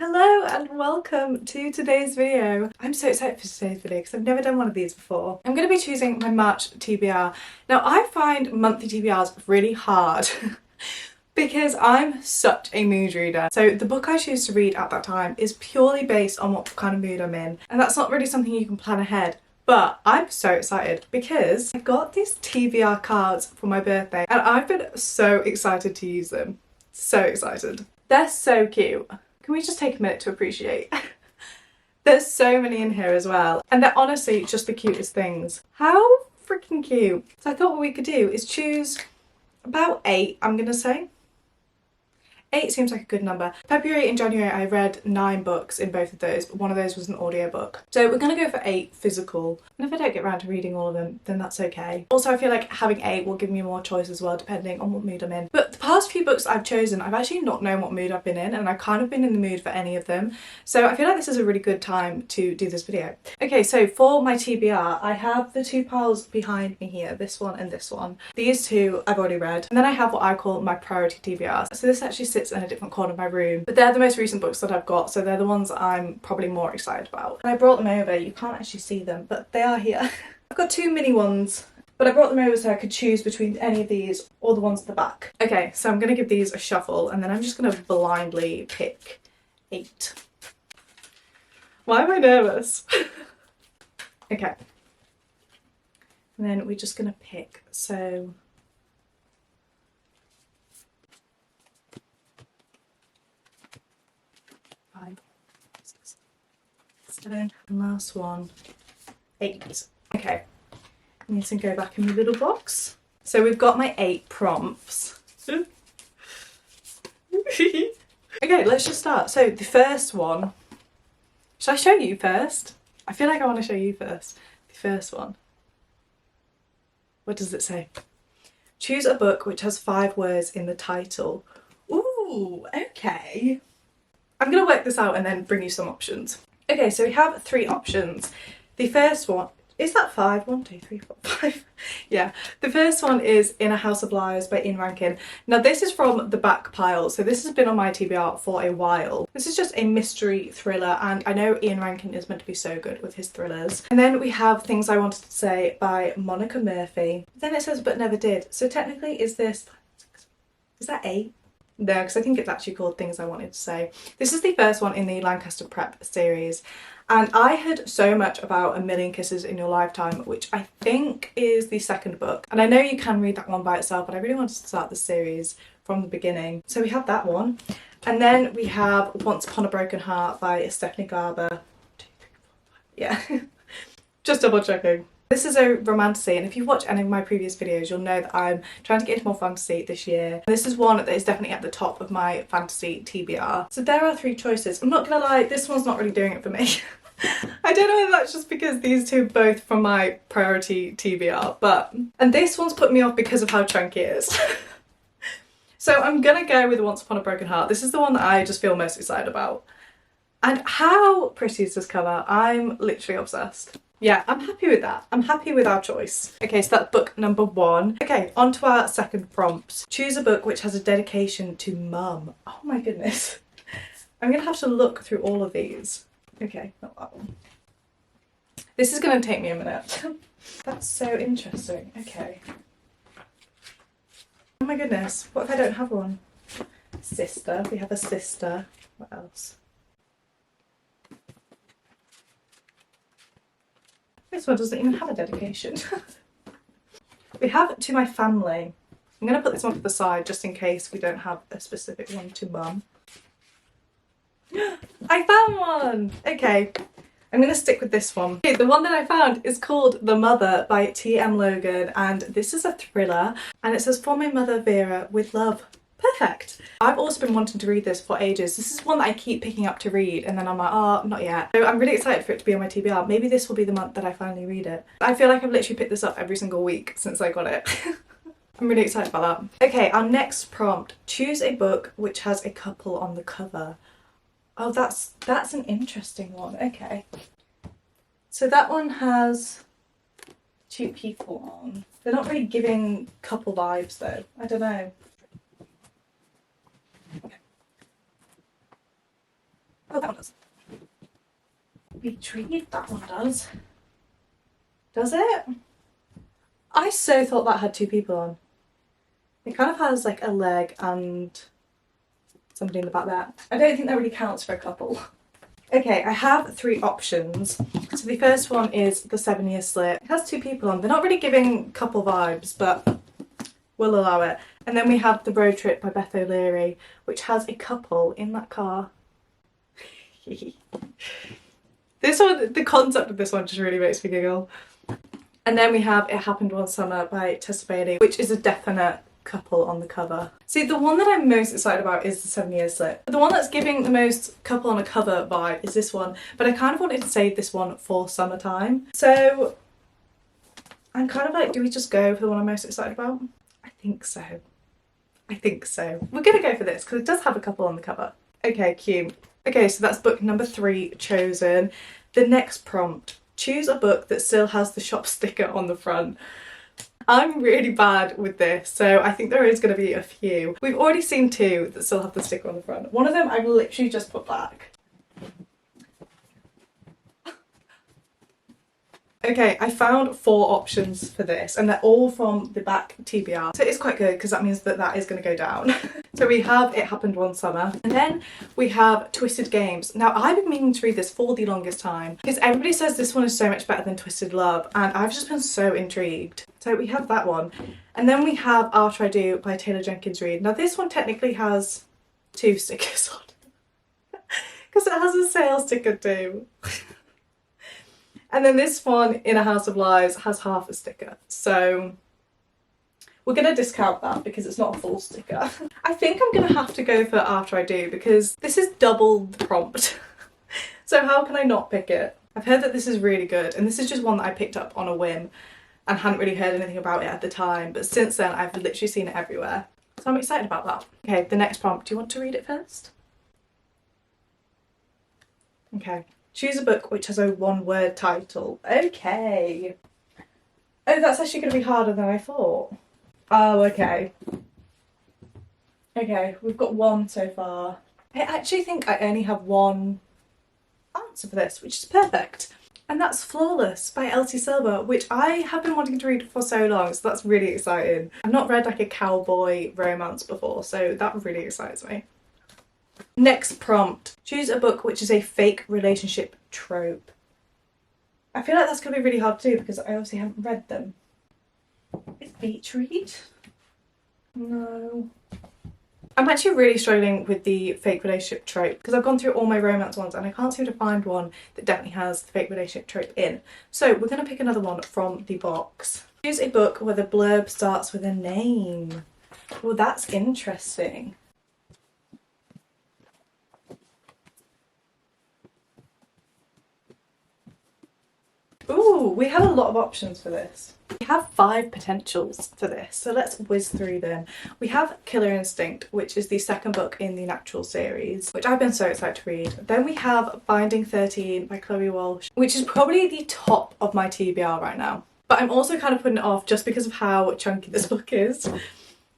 Hello and welcome to today's video. I'm so excited for today's video because I've never done one of these before. I'm going to be choosing my March TBR. Now I find monthly TBRs really hard because I'm such a mood reader. So the book I choose to read at that time is purely based on what kind of mood I'm in, and that's not really something you can plan ahead. But I'm so excited because I got these TBR cards for my birthday and I've been so excited to use them. So excited. They're so cute. Can we just take a minute to appreciate? There's so many in here as well, and they're honestly just the cutest things. How freaking cute. So I thought what we could do is choose about 8, I'm gonna say. 8 seems like a good number. February and January I read 9 books in both of those, but one of those was an audiobook. So we're gonna go for 8 physical. And if I don't get around to reading all of them, then that's okay. Also, I feel like having 8 will give me more choice as well, depending on what mood I'm in. But the past few books I've chosen, I've actually not known what mood I've been in, and I've kind of been in the mood for any of them. So I feel like this is a really good time to do this video. Okay, so for my TBR, I have the 2 piles behind me here, this one and this one. These 2 I've already read. And then I have what I call my priority TBRs. So this actually sits in a different corner of my room, but they're the most recent books that I've got, so they're the ones I'm probably more excited about. And I brought them over. You can't actually see them, but they are here. I've got 2 mini ones, but I brought them over so I could choose between any of these or the ones at the back. Okay, so I'm gonna give these a shuffle and then I'm just gonna blindly pick 8. Why am I nervous? Okay. And then we're just gonna pick, so 5, 6, 7, and last one, 8. Okay, I'm just gonna go back in the little box. So we've got my 8 prompts. Okay, let's just start. So the first one, should I show you first? I feel like I want to show you first. The first one. What does it say? Choose a book which has 5 words in the title. Ooh, okay. I'm going to work this out and then bring you some options. Okay, so we have 3 options. The first one, is that 5? 1, 2, 3, 4, 5. Yeah, the first one is In a House of Lies by Ian Rankin. Now this is from the back pile, so this has been on my TBR for a while. This is just a mystery thriller, and I know Ian Rankin is meant to be so good with his thrillers. And then we have Things I Wanted to Say by Monica Murphy. Then it says But Never Did. So technically is that 8? No, because I think it's actually called Things I Wanted to Say. This is the first one in the Lancaster Prep series, and I heard so much about A Million Kisses in Your Lifetime, which I think is the second book. And I know you can read that one by itself, but I really wanted to start the series from the beginning. So we have that one. And then we have Once Upon a Broken Heart by Stephanie Garber. 1, 2, 3, 4, 5. Yeah, just double checking. This is a romantasy, and if you've watched any of my previous videos, you'll know that I'm trying to get into more fantasy this year. This is one that is definitely at the top of my fantasy TBR. So there are 3 choices. I'm not gonna lie, this one's not really doing it for me. I don't know whether that's just because these 2 are both from my priority TBR, and this one's put me off because of how chunky it is. So I'm gonna go with Once Upon a Broken Heart. This is the one that I just feel most excited about. And how pretty is this cover? I'm literally obsessed. Yeah, I'm happy with that. I'm happy with our choice. Okay, so that's book number 1. Okay, on to our second prompt. Choose a book which has a dedication to mum. Oh my goodness. I'm gonna have to look through all of these. Okay, not that one. This is gonna take me a minute. That's so interesting. Okay. Oh my goodness, what if I don't have one? Sister, we have a sister. What else? This one doesn't even have a dedication. We have To My Family. I'm going to put this one to the side just in case we don't have a specific one to mum. I found one! Okay, I'm going to stick with this one. Okay, the one that I found is called The Mother by T.M. Logan, and this is a thriller, and it says, For my mother Vera, with love. Perfect. I've also been wanting to read this for ages. This is one that I keep picking up to read and then I'm like, oh, not yet. So I'm really excited for it to be on my TBR. Maybe this will be the month that I finally read it. I feel like I've literally picked this up every single week since I got it. I'm really excited about that. Okay, our next prompt. Choose a book which has a couple on the cover. Oh, that's an interesting one. Okay. So that one has 2 people on. They're not really giving couple vibes though. I don't know. Oh, that one does. Retreat, that one does. Does it? I so thought that had two people on. It kind of has like a leg and somebody in the back there. I don't think that really counts for a couple. Okay, I have three options. So the first one is the 7-year slip. It has two people on. They're not really giving couple vibes, but we'll allow it. And then we have the road trip by Beth O'Leary, which has a couple in that car. This one, the concept of this one just really makes me giggle. And then we have It Happened One Summer by Tessa Bailey, which is a definite couple on the cover. See, the one that I'm most excited about is the 7-year slip. The one that's giving the most couple on a cover vibe is this one, but I kind of wanted to save this one for summertime. So I'm kind of like, do we just go for the one I'm most excited about? I think so. I think so. We're gonna go for this because it does have a couple on the cover. Okay, cute. Okay, so that's book number 3 chosen. The next prompt, choose a book that still has the shop sticker on the front. I'm really bad with this, so I think there is going to be a few. We've already seen 2 that still have the sticker on the front. One of them I've literally just put back. Okay, I found 4 options for this and they're all from the back TBR. So it's quite good because that means that that is going to go down. So we have It Happened One Summer and then we have Twisted Games. Now I've been meaning to read this for the longest time because everybody says this one is so much better than Twisted Love and I've just been so intrigued. So we have that one. And then we have After I Do by Taylor Jenkins Reid. Now this one technically has 2 stickers on because it has a sale sticker too. And then this one, In a House of Lies, has half a sticker. So we're going to discount that because it's not a full sticker. I think I'm going to have to go for After I Do because this is double the prompt. So how can I not pick it? I've heard that this is really good and this is just one that I picked up on a whim and hadn't really heard anything about it at the time. But since then, I've literally seen it everywhere. So I'm excited about that. Okay, the next prompt. Do you want to read it first? Okay. Choose a book which has a 1-word title. Okay. Oh, that's actually going to be harder than I thought. Oh, okay. Okay, we've got 1 so far. I actually think I only have 1 answer for this, which is perfect. And that's Flawless by Elsie Silver, which I have been wanting to read for so long, so that's really exciting. I've not read like a cowboy romance before, so that really excites me. Next prompt, choose a book which is a fake relationship trope. I feel like that's going to be really hard to do because I obviously haven't read them. Is Beach Read? No. I'm actually really struggling with the fake relationship trope because I've gone through all my romance ones and I can't seem to find one that definitely has the fake relationship trope in. So we're going to pick another one from the box. Choose a book where the blurb starts with a name. Well, that's interesting. Ooh, we have a lot of options for this. We have 5 potentials for this, so let's whiz through them. We have Killer Instinct, which is the second book in the Natural series, which I've been so excited to read. Then we have Binding 13 by Chloe Walsh, which is probably the top of my TBR right now. But I'm also kind of putting it off just because of how chunky this book is.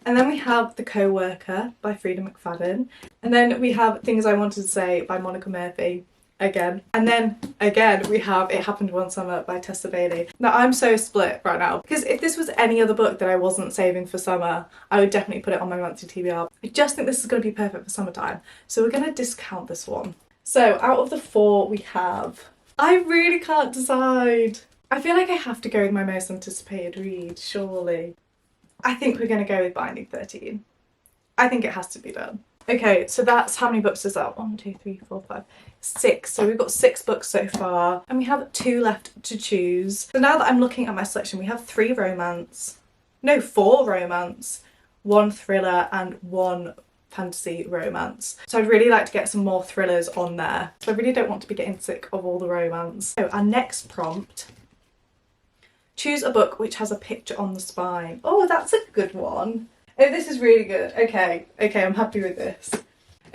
And then we have The Co-Worker by Frida McFadden. And then we have Things I Wanted to Say by Monica Murphy. Again. And then again we have It Happened One Summer by Tessa Bailey. Now I'm so split right now because if this was any other book that I wasn't saving for summer, I would definitely put it on my monthly TBR. I just think this is going to be perfect for summertime, so we're going to discount this one. So out of the 4 we have, I really can't decide. I feel like I have to go with my most anticipated read, surely. I think we're going to go with Binding 13. I think it has to be done. Okay, so that's how many books is that? 1, 2, 3, 4, 5, 6. So we've got 6 books so far and we have 2 left to choose. So now that I'm looking at my selection, we have 4 romance, 1 thriller and 1 fantasy romance. So I'd really like to get some more thrillers on there. So I really don't want to be getting sick of all the romance. So our next prompt, choose a book which has a picture on the spine. Oh, that's a good one. Oh, this is really good. Okay, I'm happy with this.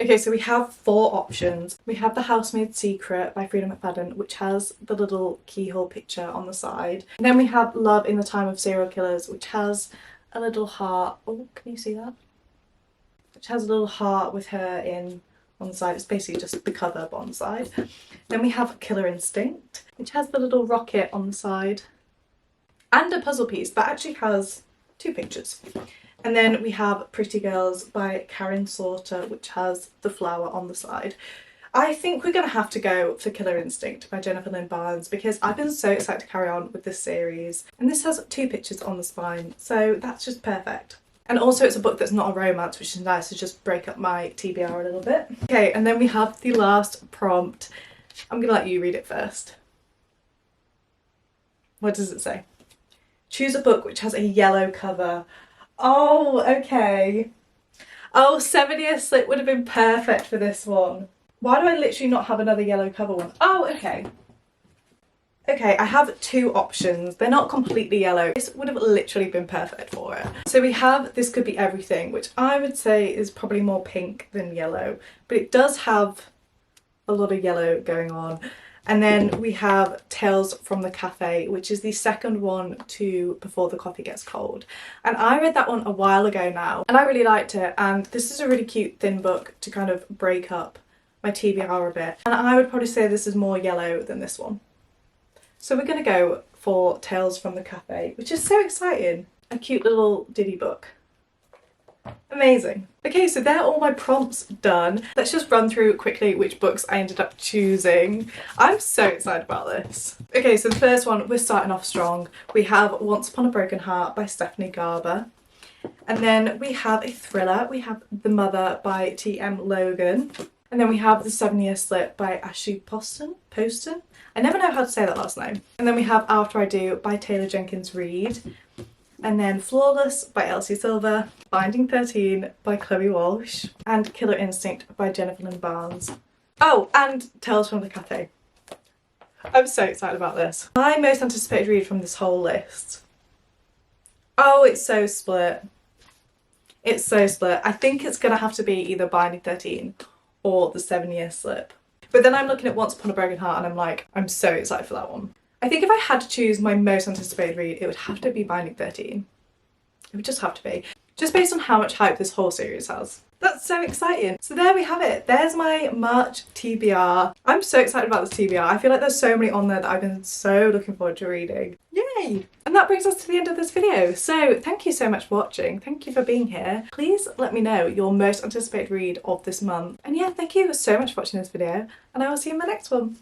Okay, so we have 4 options. We have The Housemaid's Secret by Frida McFadden, which has the little keyhole picture on the side. And then we have Love in the Time of Serial Killers, which has a little heart. Oh, can you see that? Which has a little heart with her in on the side. It's basically just the cover but on the side. Then we have Killer Instinct, which has the little rocket on the side and a puzzle piece that actually has 2 pictures. And then we have Pretty Girls by Karen Slaughter, which has the flower on the side. I think we're going to have to go for Killer Instinct by Jennifer Lynn Barnes because I've been so excited to carry on with this series. And this has 2 pictures on the spine, so that's just perfect. And also it's a book that's not a romance, which is nice to just break up my TBR a little bit. Okay, and then we have the last prompt. I'm going to let you read it first. What does it say? Choose a book which has a yellow cover. Oh, okay. Oh, 7-Year Slip would have been perfect for this one. Why do I literally not have another yellow cover one? Oh, okay. Okay, I have 2 options. They're not completely yellow. This would have literally been perfect for it. So we have This Could Be Everything, which I would say is probably more pink than yellow, but it does have a lot of yellow going on. And then we have Tales from the Cafe, which is the second one to Before the Coffee Gets Cold. And I read that one a while ago now, and I really liked it. And this is a really cute thin book to kind of break up my TBR a bit. And I would probably say this is more yellow than this one. So we're going to go for Tales from the Cafe, which is so exciting. A cute little ditty book. Amazing. Okay, so they're all my prompts done. Let's just run through quickly which books I ended up choosing. I'm so excited about this. Okay, so the first one, we're starting off strong. We have Once Upon a Broken Heart by Stephanie Garber. And then we have a thriller. We have The Mother by T.M. Logan. And then we have The 7-Year Slip by Ashley Poston. I never know how to say that last name. And then we have After I Do by Taylor Jenkins Reid. And then Flawless by Elsie Silver, Binding 13 by Chloe Walsh, and Killer Instinct by Jennifer Lynn Barnes. Oh, and Tales from the Cafe. I'm so excited about this. My most anticipated read from this whole list. Oh, it's so split. It's so split. I think it's going to have to be either Binding 13 or The 7-Year Slip. But then I'm looking at Once Upon a Broken Heart and I'm like, I'm so excited for that one. I think if I had to choose my most anticipated read, it would have to be Binding 13. It would just have to be. Just based on how much hype this whole series has. That's so exciting. So there we have it. There's my March TBR. I'm so excited about this TBR. I feel like there's so many on there that I've been so looking forward to reading. Yay! And that brings us to the end of this video. So thank you so much for watching. Thank you for being here. Please let me know your most anticipated read of this month. And yeah, thank you so much for watching this video, and I will see you in my next one.